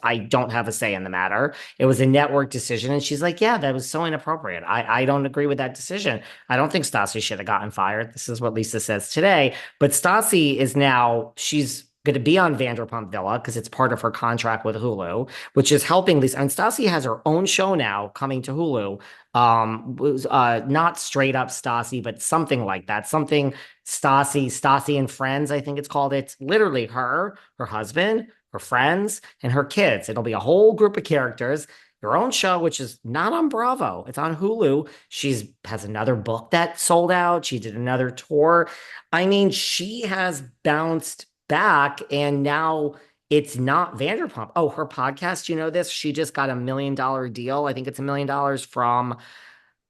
I don't have a say in the matter. It was a network decision. And she's like, yeah, that was so inappropriate. I don't agree with that decision. I don't think Stassi should have gotten fired. This is what Lisa says today. But Stassi is now, she's going to be on Vanderpump Villa because it's part of her contract with Hulu, which is helping Lisa. And Stassi has her own show now coming to Hulu. Was not straight up Stassi, but something like that. Something Stassi and Friends, I think it's called. It's literally her husband, her friends, and her kids. It'll be a whole group of characters. Her own show, which is not on Bravo. It's on Hulu. She's has another book that sold out. She did another tour. I mean, she has bounced back, and now it's not Vanderpump. Oh, her podcast, you know this? She just got $1 million deal. I think it's $1 million from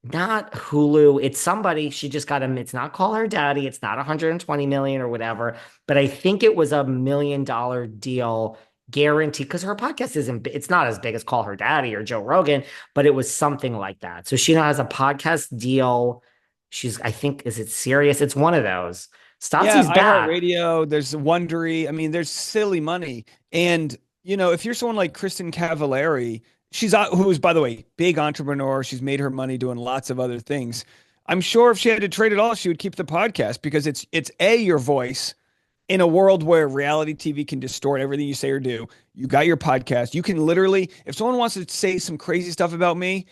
not Hulu. It's somebody. She just got him. It's not Call Her Daddy. It's not 120 million or whatever. But I think it was $1 million deal guaranteed because her podcast isn't. It's not as big as Call Her Daddy or Joe Rogan, but it was something like that. So she now has a podcast deal. She's. I think is it serious? It's one of those. Yeah, Stassi's back. iHeartRadio, there's Wondery. I mean, there's silly money. And, if you're someone like Kristen Cavallari, who's, by the way, big entrepreneur. She's made her money doing lots of other things. I'm sure if she had to trade it all, she would keep the podcast because it's your voice in a world where reality TV can distort everything you say or do. You got your podcast. You can literally, if someone wants to say some crazy stuff about me,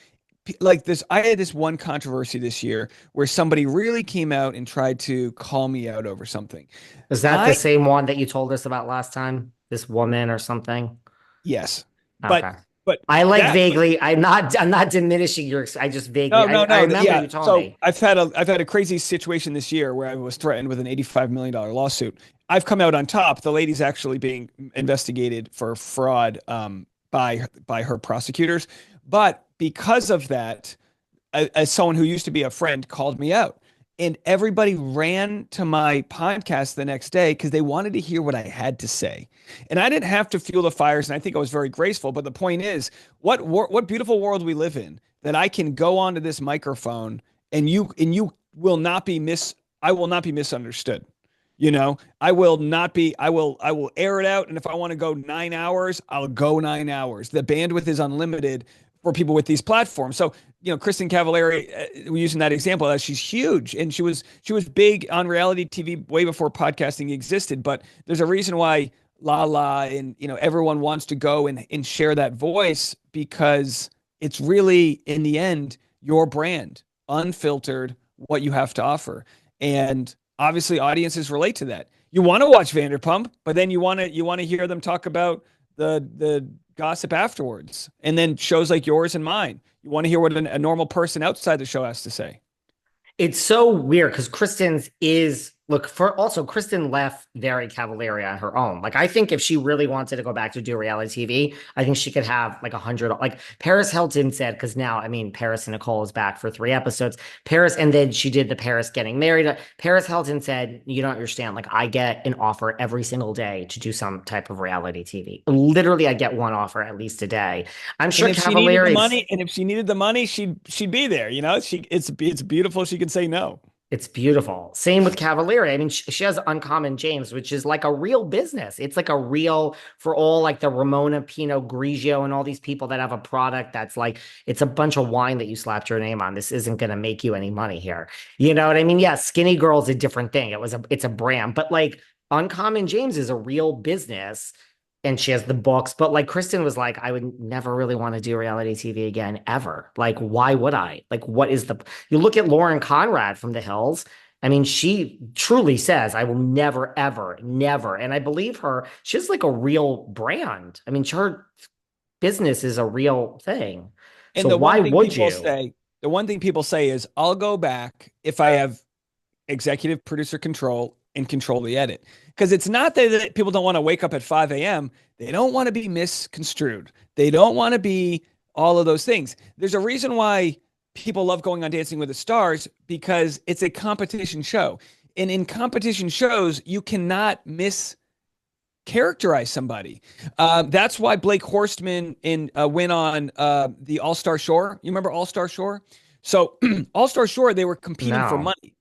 like this, I had this one controversy this year where somebody really came out and tried to call me out over something. Is that the I same one that you told us about last time? This woman or something? Yes, but Okay. but I like that vaguely. I'm not diminishing your. I just vaguely. no I, no I no remember yeah. you told So me. I've had a crazy situation this year where I was threatened with an $85 million lawsuit. I've come out on top. The lady's actually being investigated for fraud by her prosecutors, but because of that, as someone who used to be a friend called me out. And everybody ran to my podcast the next day because they wanted to hear what I had to say. And I didn't have to fuel the fires. And I think I was very graceful. But the point is, what beautiful world we live in that I can go onto this microphone and you will not be I will not be misunderstood. I will air it out. And if I want to go 9 hours, I'll go 9 hours. The bandwidth is unlimited for people with these platforms. So, Kristen Cavallari, we're using that example, she's huge and she was big on reality TV way before podcasting existed. But there's a reason why Lala and everyone wants to go and share that voice because it's really in the end your brand, unfiltered, what you have to offer. And obviously audiences relate to that. You want to watch Vanderpump, but then you want to hear them talk about the gossip afterwards. And then shows like yours and mine. You want to hear what a normal person outside the show has to say. It's so weird because Kristen's is look for also Kristen left very cavalier on her own. Like I think if she really wanted to go back to do reality TV, I think she could have like 100. Like Paris Hilton said, because now I mean Paris and Nicole is back for 3 episodes. Paris and then she did the Paris getting married. Paris Hilton said, "You don't understand. Like I get an offer every single day to do some type of reality TV. Literally, I get one offer at least a day. I'm And sure if she needed the Cavalieri's money, and if she needed the money, she'd be there. It's beautiful. She can say no. It's beautiful. Same with Cavalieri. I mean, she has Uncommon James, which is like a real business. It's like a real for all like the Ramona Pinot Grigio and all these people that have a product that's like it's a bunch of wine that you slapped your name on. This isn't going to make you any money here. You know what I mean? Yeah, Skinny Girl's a different thing. It's a brand, but like Uncommon James is a real business and she has the books. But like Kristen was like, I would never really want to do reality TV again, ever. Like, why would I? Like, what is the you look at Lauren Conrad from The Hills. I mean, she truly says, I will never, ever, never. And I believe her. She's like a real brand. I mean, her business is a real thing. So And the why one thing would people you? say, the one thing people say is, I'll go back if I have executive producer control and control the edit. Because it's not that people don't want to wake up at 5 a.m. They don't want to be misconstrued. They don't want to be all of those things. There's a reason why people love going on Dancing with the Stars because it's a competition show. And in competition shows, you cannot mischaracterize somebody. That's why Blake Horstman went on the All Star Shore. You remember All Star Shore? So All Star Shore, they were competing for No, money.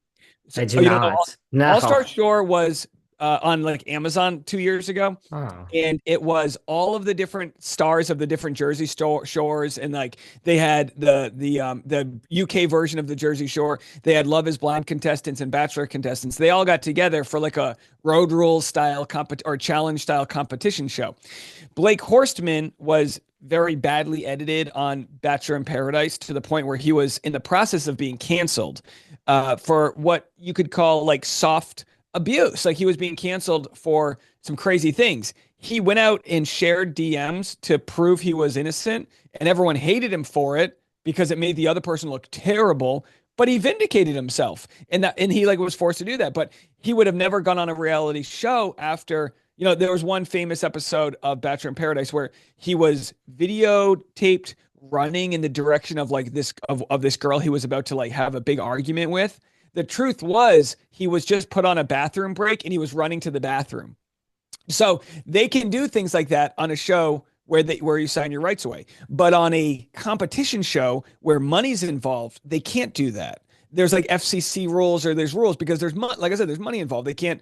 So, I do oh, you don't know not. All Star No. Shore was on like Amazon 2 years ago. Oh. And it was all of the different stars of the different Shores, and like they had the UK version of the Jersey Shore. They had Love Is Blind contestants and Bachelor contestants. They all got together for like a Road Rules style or challenge style competition show. Blake Horstman was very badly edited on Bachelor in Paradise to the point where he was in the process of being canceled for what you could call like soft abuse. Like he was being canceled for some crazy things. He went out and shared DMs to prove he was innocent, and everyone hated him for it because it made the other person look terrible. But he vindicated himself, and he like was forced to do that. But he would have never gone on a reality show after. There was one famous episode of Bachelor in Paradise where he was videotaped running in the direction of like this of this girl he was about to like have a big argument with. The truth was he was just put on a bathroom break and he was running to the bathroom. So they can do things like that on a show where you sign your rights away. But on a competition show where money's involved, they can't do that. There's like FCC rules or there's rules because like I said, there's money involved. They can't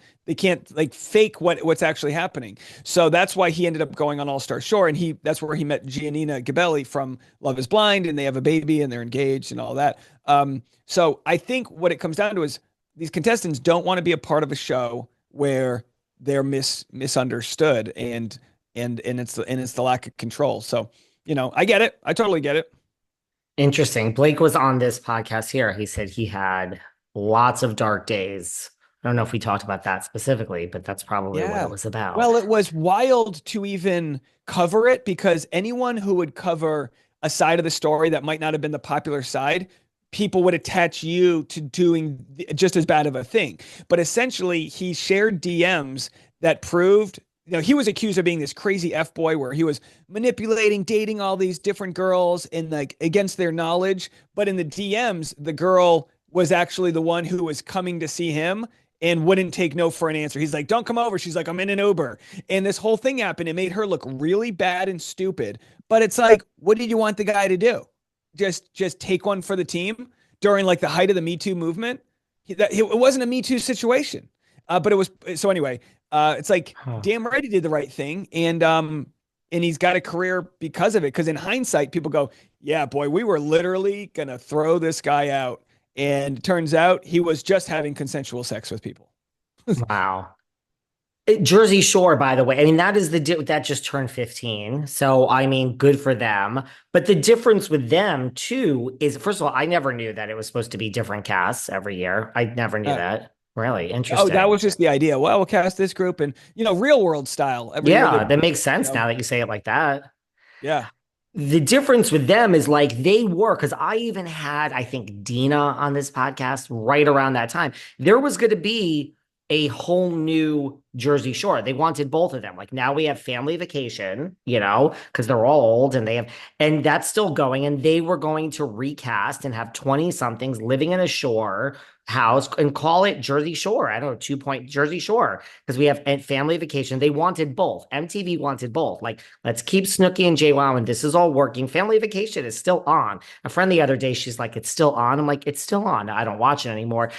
like fake what's actually happening. So that's why he ended up going on All Star Shore, and that's where he met Giannina Gabelli from Love Is Blind, and they have a baby and they're engaged and all that. So I think what it comes down to is these contestants don't want to be a part of a show where they're misunderstood and it's the lack of control. So, I get it. I totally get it. Interesting. Blake was on this podcast here. He said he had lots of dark days. I don't know if we talked about that specifically, but that's probably what it was about. Well, it was wild to even cover it because anyone who would cover a side of the story that might not have been the popular side, people would attach you to doing just as bad of a thing. But essentially, he shared DMs that proved, he was accused of being this crazy F boy where he was manipulating, dating all these different girls and like against their knowledge. But in the DMs, the girl was actually the one who was coming to see him and wouldn't take no for an answer. He's like, don't come over. She's like, I'm in an Uber. And this whole thing happened. It made her look really bad and stupid. But it's like, what did you want the guy to do? Just take one for the team during like the height of the Me Too movement? It wasn't a Me Too situation. But it was, so anyway, it's like, damn right he did the right thing. And he's got a career because of it. Because in hindsight, people go, yeah, boy, we were literally going to throw this guy out. And it turns out he was just having consensual sex with people. Wow. Jersey Shore, by the way, I mean, that just turned 15. So, I mean, good for them. But the difference with them, too, is, first of all, I never knew that it was supposed to be different casts every year. I never knew that. Really interesting. Oh, that was just the idea. Well, we'll cast this group and, real world style. That makes sense now that you say it like that. Yeah. The difference with them is like they were, because I even had, I think, Dina on this podcast right around that time. There was going to be a whole new Jersey Shore. They wanted both of them. Like now we have Family Vacation, because they're all old and that's still going. And they were going to recast and have 20 somethings living in a shore house and call it Jersey Shore. I don't know, 2 Point Jersey Shore, because we have Family Vacation. They wanted both. MTV wanted both. Like, let's keep Snooki and JWoww, and this is all working. Family Vacation is still on. A friend the other day, she's like, it's still on. I'm like, it's still on. I don't watch it anymore.